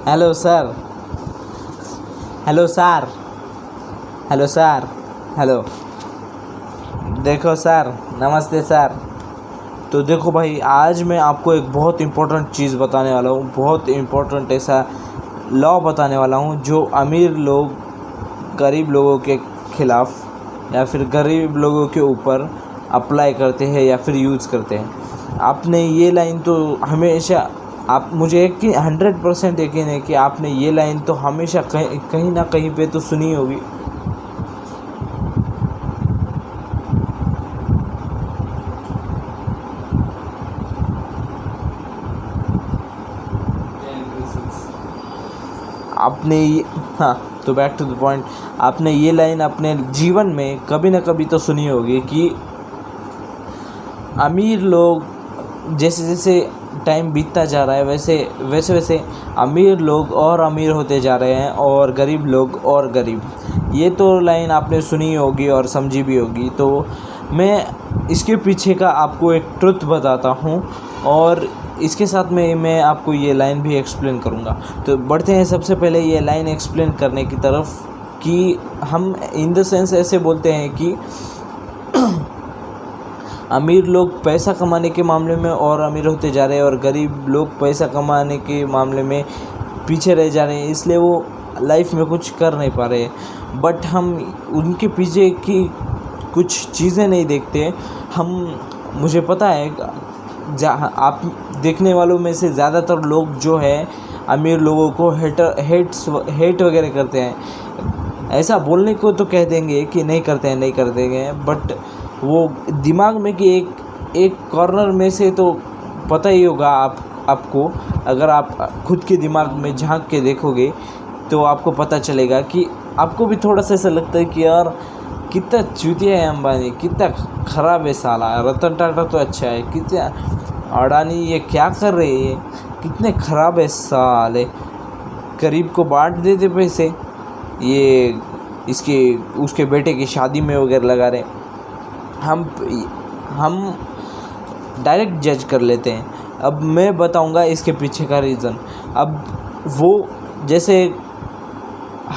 Hello sir. Hello sir. Hello sir. Hello. देखो sir, नमस्ते sir. तो देखो भाई, आज मैं आपको एक बहुत इम्पोर्टेंट चीज़ बताने वाला हूँ, बहुत इम्पोर्टेंट ऐसा लॉ बताने वाला हूँ जो अमीर लोग गरीब लोगों के खिलाफ़ या फिर गरीब लोगों के ऊपर अप्लाई करते हैं या फिर यूज़ करते हैं। आपने ये लाइन तो हमेशा, आप मुझे 100% यकीन है कि आपने ये लाइन तो हमेशा कहीं ना कहीं पे तो सुनी होगी। हाँ, तो बैक टू द पॉइंट, आपने ये लाइन अपने जीवन में कभी ना कभी तो सुनी होगी कि अमीर लोग, जैसे जैसे टाइम बीतता जा रहा है वैसे वैसे अमीर लोग और अमीर होते जा रहे हैं और गरीब लोग और गरीब। ये तो लाइन आपने सुनी होगी और समझी भी होगी। तो मैं इसके पीछे का आपको एक ट्रुथ बताता हूँ और इसके साथ में मैं आपको ये लाइन भी एक्सप्लेन करूँगा। तो बढ़ते हैं सबसे पहले ये लाइन एक्सप्लेन करने की तरफ कि हम इन द सेंस ऐसे बोलते हैं कि अमीर लोग पैसा कमाने के मामले में और अमीर होते जा रहे हैं और गरीब लोग पैसा कमाने के मामले में पीछे रह जा रहे हैं, इसलिए वो लाइफ में कुछ कर नहीं पा रहे। बट हम उनके पीछे की कुछ चीज़ें नहीं देखते। मुझे पता है, जहाँ आप देखने वालों में से ज़्यादातर लोग जो है अमीर लोगों को हेट वगैरह करते हैं। ऐसा बोलने को तो कह देंगे कि नहीं कर देंगे, बट वो दिमाग में कि एक कॉर्नर में से तो पता ही होगा आपको। अगर आप खुद के दिमाग में झांक के देखोगे तो आपको पता चलेगा कि आपको भी थोड़ा सा ऐसा लगता है कि यार कितना चूतिया है अंबानी, कितना ख़राब है साला। रतन टाटा तो अच्छा है, कितना अडानी ये क्या कर रहे हैं, कितने ख़राब है साले। गरीब को बांट देते पैसे, ये उसके बेटे की शादी में वगैरह लगा रहे। हम डायरेक्ट जज कर लेते हैं। अब मैं बताऊंगा इसके पीछे का रीज़न। अब वो, जैसे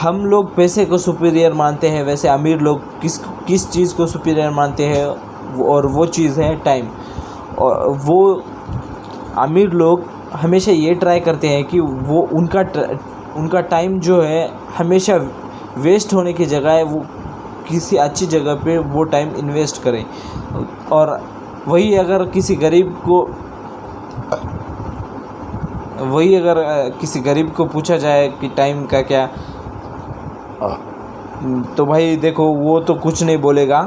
हम लोग पैसे को सुपीरियर मानते हैं, वैसे अमीर लोग किस चीज़ को सुपीरियर मानते हैं, और वो चीज़ है टाइम। और वो अमीर लोग हमेशा ये ट्राई करते हैं कि वो उनका टाइम जो है हमेशा वेस्ट होने की जगह वो किसी अच्छी जगह पे वो टाइम इन्वेस्ट करें। और वही अगर किसी गरीब को पूछा जाए कि टाइम का क्या, तो भाई देखो, वो तो कुछ नहीं बोलेगा।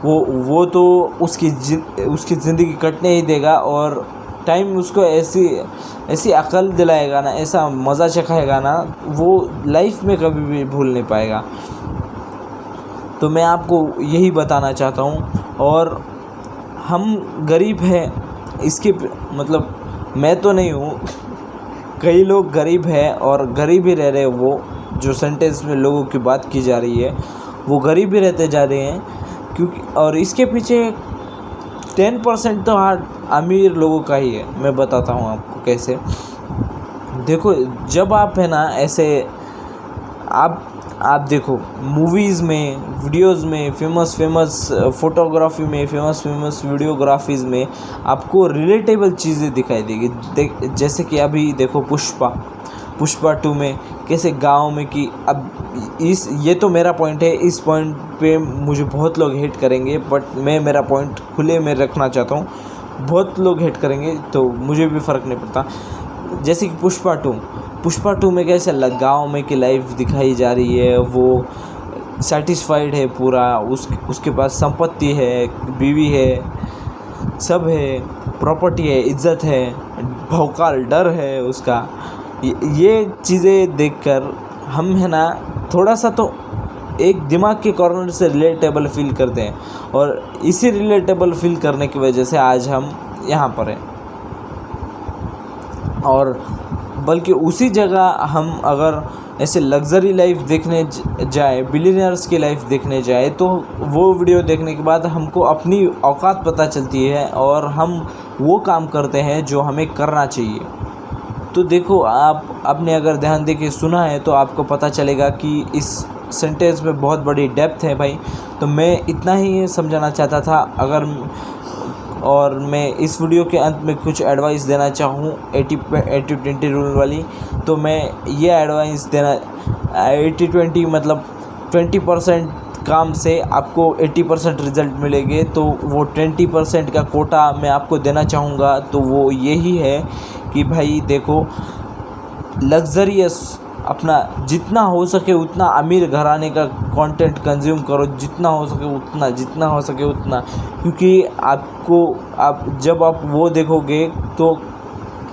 वो तो उसकी ज़िंदगी कटने ही देगा और टाइम उसको ऐसी अकल दिलाएगा ना, ऐसा मज़ा चखाएगा ना, वो लाइफ में कभी भी भूल नहीं पाएगा। तो मैं आपको यही बताना चाहता हूँ। और हम गरीब हैं, इसके मतलब मैं तो नहीं हूँ, कई लोग गरीब हैं और गरीब ही रह रहे हैं। वो जो सेंटेंस में लोगों की बात की जा रही है वो गरीब ही रहते जा रहे हैं, क्योंकि और इसके पीछे 10% तो अमीर लोगों का ही है। मैं बताता हूँ आपको कैसे। देखो, जब आप है ना ऐसे आप देखो मूवीज़ में, वीडियोज़ में, फेमस फ़ोटोग्राफी में, फेमस वीडियोग्राफीज़ में आपको रिलेटेबल चीज़ें दिखाई देगी। जैसे कि अभी देखो पुष्पा 2 में कैसे गांव में कि अब ये तो मेरा पॉइंट है, इस पॉइंट पे मुझे बहुत लोग हेट करेंगे, बट मैं मेरा पॉइंट खुले में रखना चाहता हूँ। बहुत लोग हेट करेंगे तो मुझे भी फ़र्क नहीं पड़ता। जैसे कि पुष्पा 2 में कैसे गाँव में की लाइफ दिखाई जा रही है। वो सेटिस्फाइड है पूरा, उसके पास संपत्ति है, बीवी है, सब है, प्रॉपर्टी है, इज्जत है, भौकाल डर है उसका। ये चीज़ें देखकर हम है ना थोड़ा सा तो एक दिमाग के कॉर्नर से रिलेटेबल फील करते हैं, और इसी रिलेटेबल फील करने की वजह से आज हम यहाँ पर हैं। और बल्कि उसी जगह हम अगर ऐसे लग्जरी लाइफ देखने जाए, बिलियनर्स की लाइफ देखने जाए, तो वो वीडियो देखने के बाद हमको अपनी औकात पता चलती है और हम वो काम करते हैं जो हमें करना चाहिए। तो देखो, आप आपने अगर ध्यान दे के सुना है तो आपको पता चलेगा कि इस सेंटेंस में बहुत बड़ी डेप्थ है भाई। तो मैं इतना ही समझाना चाहता था। और मैं इस वीडियो के अंत में कुछ एडवाइस देना चाहूँ 80-20 रूल वाली, तो मैं ये एडवाइस देना 80-20 मतलब 20% काम से आपको 80% रिज़ल्ट मिलेंगे। तो वो 20% का कोटा मैं आपको देना चाहूँगा। तो वो यही है कि भाई देखो, लग्जरियस अपना जितना हो सके उतना अमीर घराने का कंटेंट कंज्यूम करो, जितना हो सके उतना, क्योंकि जब आप वो देखोगे तो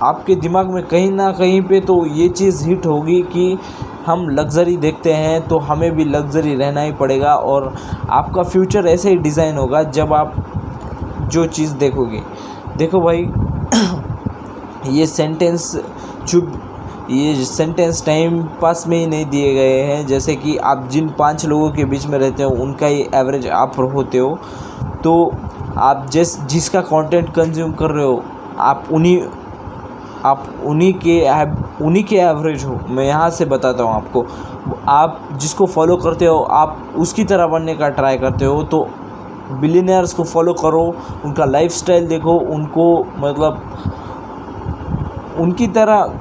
आपके दिमाग में कहीं ना कहीं पे तो ये चीज़ हिट होगी कि हम लग्ज़री देखते हैं तो हमें भी लग्ज़री रहना ही पड़ेगा। और आपका फ्यूचर ऐसे ही डिज़ाइन होगा जब आप जो चीज़ देखोगे। देखो भाई ये सेंटेंस टाइम पास में ही नहीं दिए गए हैं। जैसे कि आप जिन 5 लोगों के बीच में रहते हो उनका ही एवरेज आप होते हो। तो आप जिसका कंटेंट कंज्यूम कर रहे हो आप उन्हीं के एवरेज हो। मैं यहाँ से बताता हूँ आपको, आप जिसको फॉलो करते हो आप उसकी तरह बनने का ट्राई करते हो। तो बिलियनियर्स को फॉलो करो, उनका लाइफस्टाइल देखो, उनको मतलब उनकी तरह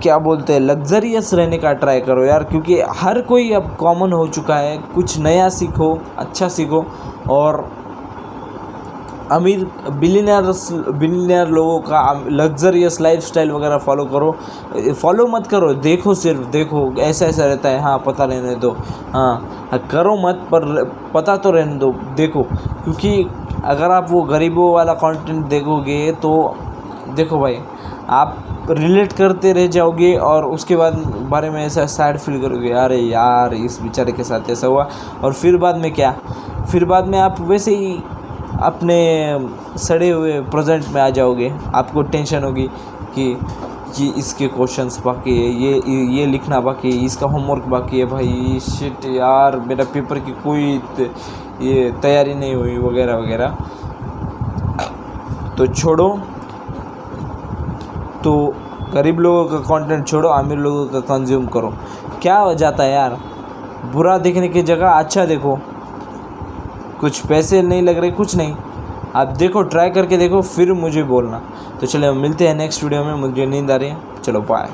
क्या बोलते हैं लग्जरियस रहने का ट्राई करो यार, क्योंकि हर कोई अब कॉमन हो चुका है। कुछ नया सीखो, अच्छा सीखो, और बिलियनियर लोगों का लग्जरियस लाइफस्टाइल वगैरह फॉलो मत करो। देखो, सिर्फ देखो ऐसा रहता है, हाँ पता रहने दो, हाँ करो मत, पर पता तो रहने दो, देखो। क्योंकि अगर आप वो गरीबों वाला कंटेंट देखोगे तो देखो भाई, आप रिलेट करते रह जाओगे और उसके बारे में ऐसा सैड फील करोगे, अरे यार इस बेचारे के साथ ऐसा हुआ। और फिर बाद में आप वैसे ही अपने सड़े हुए प्रेजेंट में आ जाओगे। आपको टेंशन होगी कि इसके क्वेश्चंस बाकी है, ये लिखना बाकी है, इसका होमवर्क बाकी है, भाई शिट यार मेरा पेपर की कोई ये तैयारी नहीं हुई वगैरह वगैरह। तो छोड़ो, तो गरीब लोगों का कंटेंट छोड़ो, अमीर लोगों का कंज्यूम करो। क्या हो जाता है यार, बुरा देखने की जगह अच्छा देखो, कुछ पैसे नहीं लग रहे, कुछ नहीं, आप देखो, ट्राई करके देखो, फिर मुझे बोलना। तो चलो मिलते हैं नेक्स्ट वीडियो में, मुझे नींद आ रही है, चलो बाय।